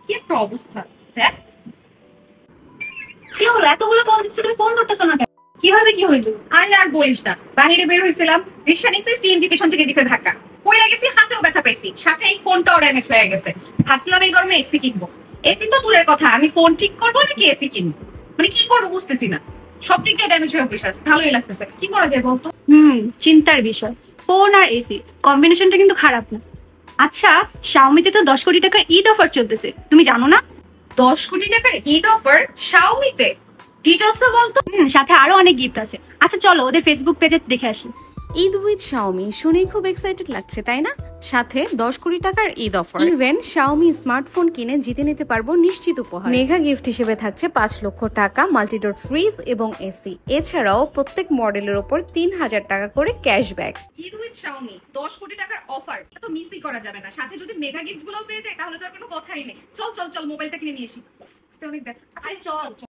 কি একটা অবস্থা। দেখ কি হলো, এতগুলো ফোন দিচ্ছি তুমি ফোন ধরতেছো না কেন? কিভাবে কি হইলো? আর আর বলিস না, বাহিরে বের হয়েছিলাম, রিক্সা নিচে সিএনজি পিছন থেকে দিছে ধাক্কা, পড়ে গেছি, হাতেও ব্যথা পেয়েছি, সাথে এই ফোনটাও ড্যামেজ হয়ে গেছে। ভাবছিলাম এই গরমে এসি কিনবো। এসি তো দূরের কথা, আমি ফোন ঠিক করবো নাকি এসি কিনবো, মানে কি করবো বুঝতেছি না। সব দিক দিয়ে ড্যামেজ হয়ে বসে আছে, ভালোই লাগতেছে, কি করা যায় বলতো? চিন্তার বিষয়। ফোন আর এসি কম্বিনেশনটা কিন্তু খারাপ না। আচ্ছা, শাওমিতে তো 10 কোটি টাকার ঈদ অফার চলতেছে, তুমি জানো না? 10 কোটি টাকার ঈদ অফার শাওমিতে? ডিটেলসে বলতো। সাথে আরো অনেক গিফট আছে। আচ্ছা চলো ওদের ফেসবুক পেজে দেখে আসি। ঈদ উইথ শাওমি শুনেই খুব এক্সাইটেড লাগছে, তাই না? সাথে 10 কোটি টাকার Eid offer, even Xiaomi smartphone কিনে জিতে নিতে পারবো নিশ্চিত উপহার। মেগা গিফট হিসেবে থাকছে 5 লক্ষ টাকা, মাল্টিডোর ফ্রিজ এবং এসি। এছাড়াও প্রত্যেক মডেলের ওপর 3,000 টাকা করে ক্যাশব্যাক। ঈদ উইথ শাওমি 10 কোটি টাকার অফার, তো মিসই করা যাবে না। সাথে যদি মেগা গিফট গুলো পেয়ে যায় তাহলে তো আর কোনো কথাই নেই। চল চল চল, মোবাইলটা কিনে নিয়ে আসি। উফ, হাতে অনেক ব্যথা। আরে চল।